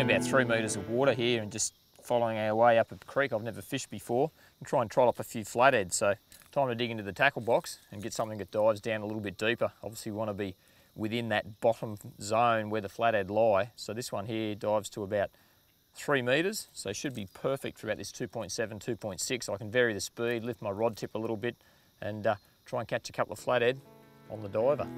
about 3 metres of water here and just following our way up a creek I've never fished before and try and troll up a few flatheads. So time to dig into the tackle box and get something that dives down a little bit deeper. Obviously we want to be within that bottom zone where the flathead lie. So this one here dives to about 3 metres, so it should be perfect for about this 2.7, 2.6. I can vary the speed, lift my rod tip a little bit and try and catch a couple of flathead on the diver.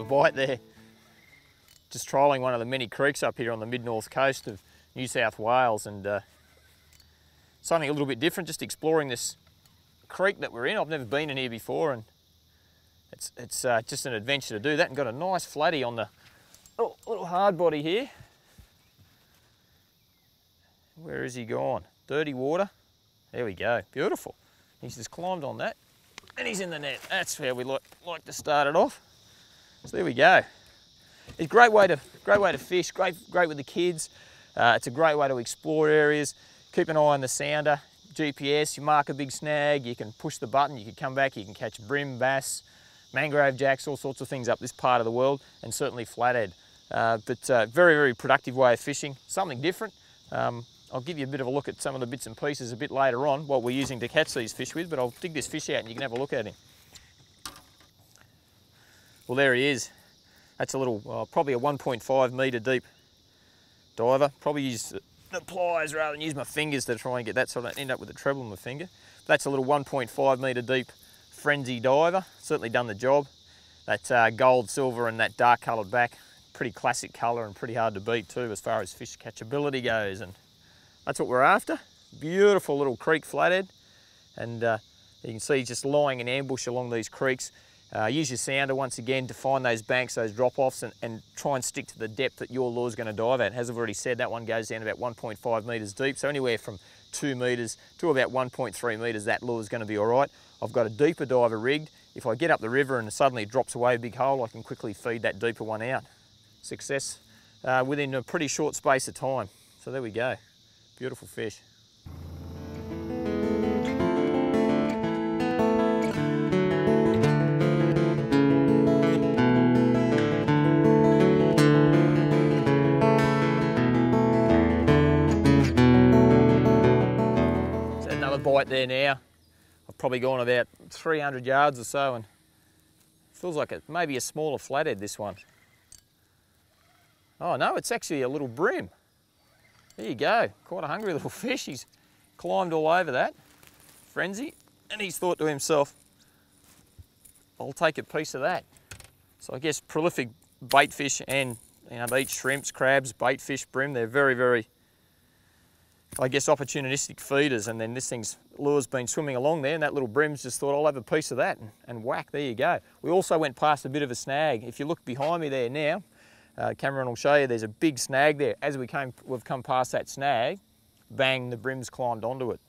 Bite there. Just trolling one of the many creeks up here on the mid-north coast of New South Wales, and something a little bit different, just exploring this creek that we're in. I've never been in here before, and it's just an adventure to do that, and got a nice flatty on the little hard body here. Where is he gone? Dirty water. There we go, beautiful. He's just climbed on that and he's in the net. That's how we like to start it off. So there we go. It's a great way to fish, great with the kids. It's a great way to explore areas. Keep an eye on the sounder, GPS, you mark a big snag, you can push the button, you can come back, you can catch bream, bass, mangrove jacks, all sorts of things up this part of the world, and certainly flathead. Very, very productive way of fishing, something different. I'll give you a bit of a look at some of the bits and pieces a bit later on, what we're using to catch these fish with, but I'll dig this fish out and you can have a look at him. Well, there he is. That's a little, probably a 1.5 metre deep diver. Probably use the pliers rather than use my fingers to try and get that, so I don't end up with a treble in my finger. That's a little 1.5 metre deep frenzy diver. Certainly done the job. That gold, silver and that dark coloured back, pretty classic colour and pretty hard to beat too as far as fish catchability goes, and that's what we're after. Beautiful little creek flathead, and you can see just lying in ambush along these creeks. Use your sounder once again to find those banks, those drop-offs, and try and stick to the depth that your lure's going to dive at. As I've already said, that one goes down about 1.5 metres deep, so anywhere from 2 metres to about 1.3 metres, that lure's going to be all right. I've got a deeper diver rigged. If I get up the river and suddenly it drops away a big hole, I can quickly feed that deeper one out. Success within a pretty short space of time. So there we go. Beautiful fish. Bite there now. I've probably gone about 300 yards or so, and feels like it maybe a smaller flathead, this one. Oh no, it's actually a little bream. There you go, quite a hungry little fish. He's climbed all over that frenzy and he's thought to himself, I'll take a piece of that. So I guess prolific bait fish, and they eat shrimps, crabs, bait fish, bream. They're very, very, I guess, opportunistic feeders, and then this thing's lure's been swimming along there and that little bream's just thought, I'll have a piece of that, and whack, there you go. We also went past a bit of a snag. If you look behind me there now, Cameron will show you, there's a big snag there. As we've come past that snag, bang, the bream's climbed onto it.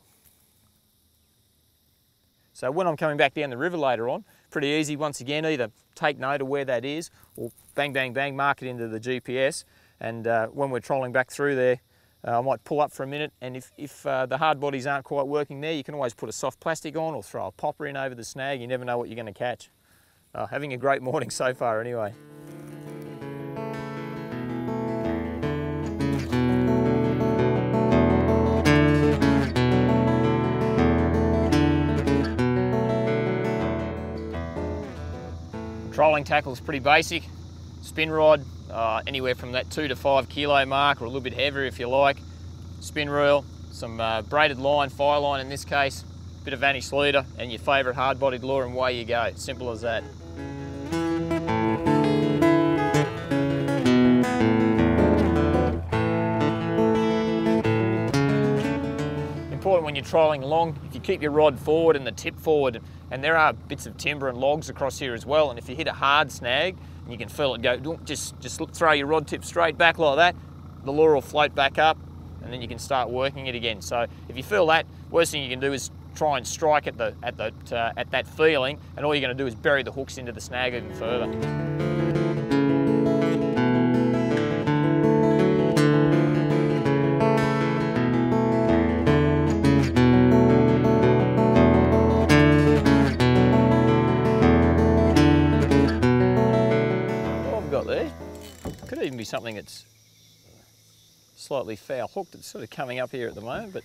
So when I'm coming back down the river later on, pretty easy once again, either take note of where that is or bang, bang, bang, mark it into the GPS, and when we're trolling back through there, I might pull up for a minute, and if the hard bodies aren't quite working there, you can always put a soft plastic on or throw a popper in over the snag. You never know what you're going to catch. Having a great morning so far anyway. Trolling tackle is pretty basic. Spin rod, anywhere from that 2 to 5 kilo mark, or a little bit heavier if you like. Spin reel, some braided line, fire line in this case, bit of vanish leader, and your favourite hard-bodied lure, and away you go. Simple as that. Important when you're trolling along, if you keep your rod forward and the tip forward, and there are bits of timber and logs across here as well, and if you hit a hard snag, and you can feel it go, just throw your rod tip straight back like that, the lure will float back up, and then you can start working it again. So if you feel that, worst thing you can do is try and strike at that feeling, and all you're going to do is bury the hooks into the snag even further. Could even be something that's slightly foul hooked. It's sort of coming up here at the moment, but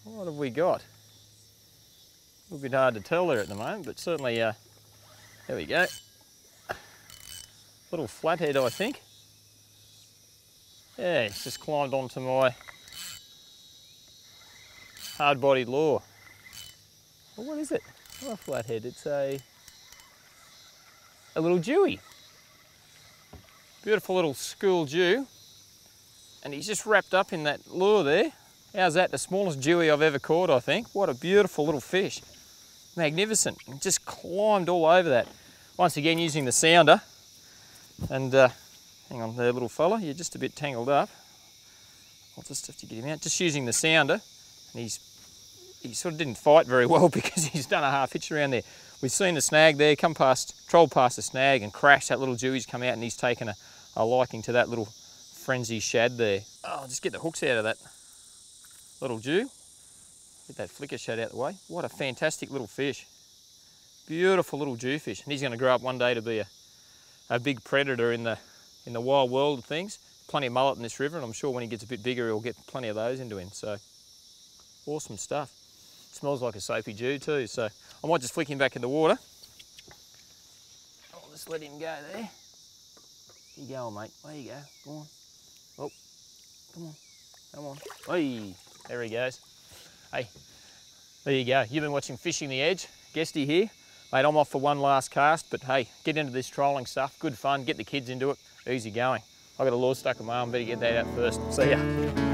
what have we got? A little bit hard to tell there at the moment, but certainly, there we go. Little flathead, I think. Yeah, it's just climbed onto my hard-bodied lure. Well, what is it? Not a flathead, it's a little dewie. Beautiful little school dew. And he's just wrapped up in that lure there. How's that? The smallest dewie I've ever caught, I think. What a beautiful little fish. Magnificent. And just climbed all over that. Once again, using the sounder. And hang on there, little fella. You're just a bit tangled up. I'll just have to get him out. Just using the sounder. And he sort of didn't fight very well because he's done a half hitch around there. We've seen the snag there, trolled past the snag and crashed. That little dewey's come out and he's taken a liking to that little frenzy shad there. Oh, I'll just get the hooks out of that little dew. Get that flicker shad out the way. What a fantastic little fish. Beautiful little jewfish. And he's going to grow up one day to be a big predator in the wild world of things. Plenty of mullet in this river, and I'm sure when he gets a bit bigger he'll get plenty of those into him. So awesome stuff. Smells like a soapy dew too, so I might just flick him back in the water. I'll just let him go there. You going, mate? There you go. Go on. Oh, come on. Come on. Hey, there he goes. Hey, there you go. You've been watching Fishing the Edge. Guesty here. Mate, I'm off for one last cast, but hey, get into this trolling stuff. Good fun. Get the kids into it. Easy going. I've got a lure stuck in my arm. Better get that out first. See ya.